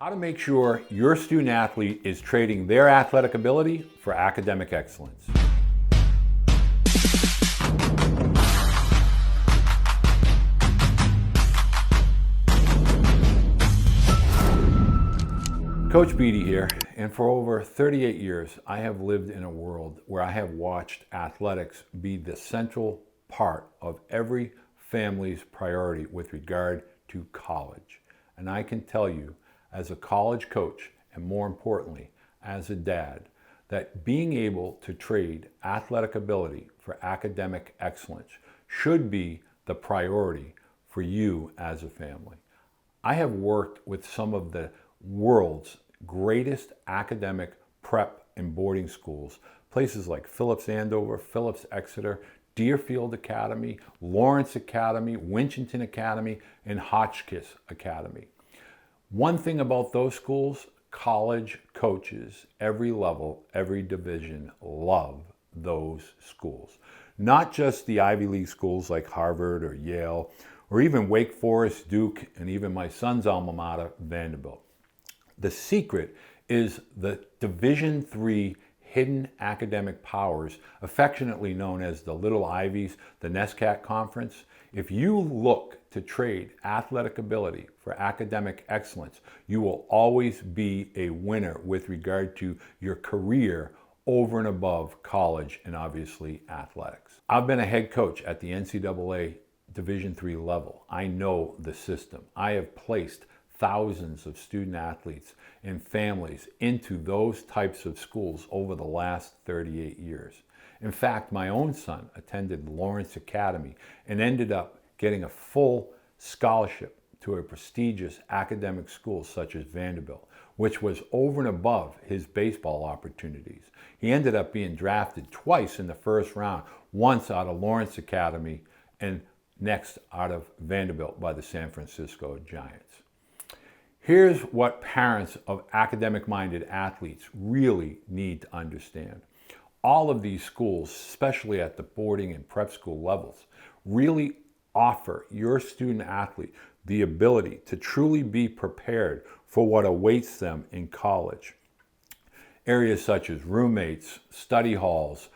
How to make sure your student athlete is trading their athletic ability for academic excellence. Coach Beede here, and for over 38 years, I have lived in a world where I have watched athletics be the central part of every family's priority with regard to college. And I can tell you, as a college coach, and more importantly, as a dad, that being able to trade athletic ability for academic excellence should be the priority for you as a family. I have worked with some of the world's greatest academic prep and boarding schools, places like Phillips Andover, Phillips Exeter, Deerfield Academy, Lawrence Academy, Winchton Academy, and Hotchkiss Academy. One thing about those schools, college coaches, every level, every division, love those schools. Not just the Ivy League schools like Harvard or Yale, or even Wake Forest, Duke, and even my son's alma mater, Vanderbilt. The secret is the Division III hidden academic powers, affectionately known as the Little Ivies, the NESCAC Conference. If you look to trade athletic ability for academic excellence, you will always be a winner with regard to your career over and above college and obviously athletics. I've been a head coach at the NCAA Division III level. I know the system. I have placed thousands of student athletes and families into those types of schools over the last 38 years. In fact, my own son attended Lawrence Academy and ended up getting a full scholarship to a prestigious academic school such as Vanderbilt, which was over and above his baseball opportunities. He ended up being drafted twice in the first round, once out of Lawrence Academy and next out of Vanderbilt by the San Francisco Giants. Here's what parents of academic-minded athletes really need to understand. All of these schools, especially at the boarding and prep school levels, really offer your student athlete the ability to truly be prepared for what awaits them in college. Areas such as roommates, study halls,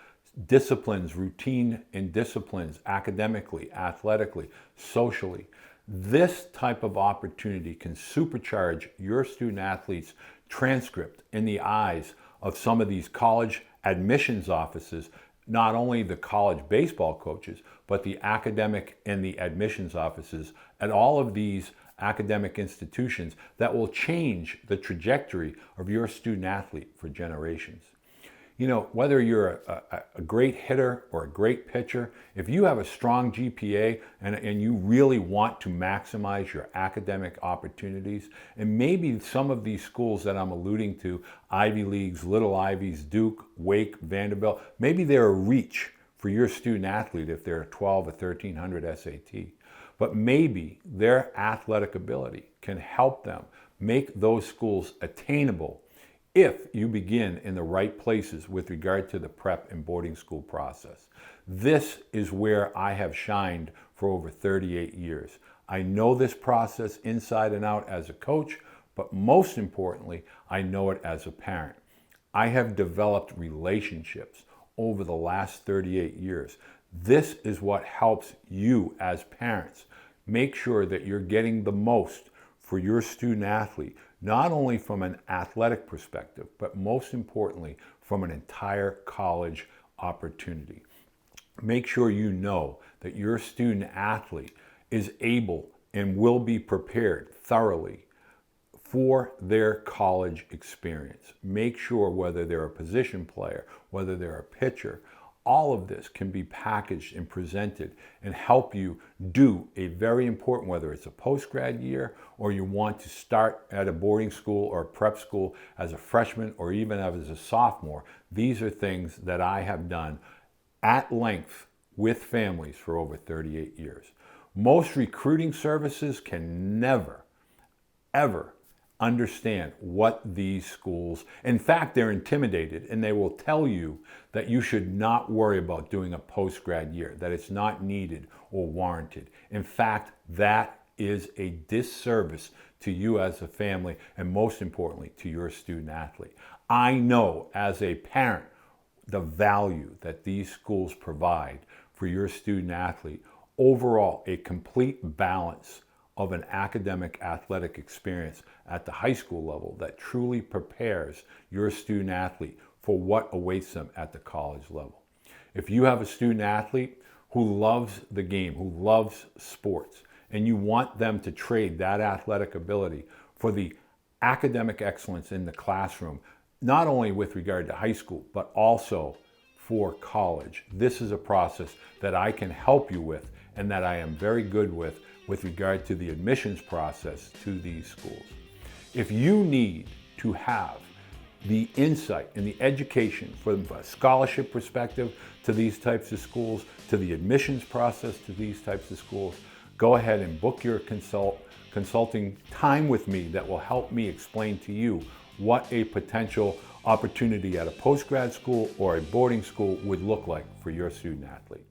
disciplines, routine and disciplines, academically, athletically, socially. This type of opportunity can supercharge your student athlete's transcript in the eyes of some of these college admissions offices, not only the college baseball coaches, but the academic and the admissions offices at all of these academic institutions that will change the trajectory of your student athlete for generations. You know, whether you're a great hitter or a great pitcher, if you have a strong GPA and you really want to maximize your academic opportunities, and maybe some of these schools that I'm alluding to, Ivy Leagues, Little Ivies, Duke, Wake, Vanderbilt, maybe they're a reach for your student athlete if they're a 12 or 1300 SAT. But maybe their athletic ability can help them make those schools attainable if you begin in the right places with regard to the prep and boarding school process. This is where I have shined for over 38 years. I know this process inside and out as a coach, but most importantly, I know it as a parent. I have developed relationships over the last 38 years. This is what helps you as parents make sure that you're getting the most for your student athlete, not only from an athletic perspective, but most importantly, from an entire college opportunity. Make sure you know that your student athlete is able and will be prepared thoroughly for their college experience. Make sure whether they're a position player, whether they're a pitcher, all of this can be packaged and presented and help you do a very important, whether it's a postgrad year or you want to start at a boarding school or a prep school as a freshman or even as a sophomore. These are things that I have done at length with families for over 38 years. Most recruiting services can never, ever understand what these schools, in fact, they're intimidated and they will tell you that you should not worry about doing a post-grad year, that it's not needed or warranted. In fact, that is a disservice to you as a family, and most importantly, to your student athlete. I know as a parent the value that these schools provide for your student athlete. Overall, a complete balance of an academic athletic experience at the high school level that truly prepares your student athlete for what awaits them at the college level. If you have a student athlete who loves the game, who loves sports, and you want them to trade that athletic ability for the academic excellence in the classroom, not only with regard to high school, but also for college, this is a process that I can help you with and that I am very good with regard to the admissions process to these schools. If you need to have the insight and the education from a scholarship perspective to these types of schools, to the admissions process to these types of schools, go ahead and book your consulting time with me that will help me explain to you what a potential opportunity at a post-grad school or a boarding school would look like for your student athlete.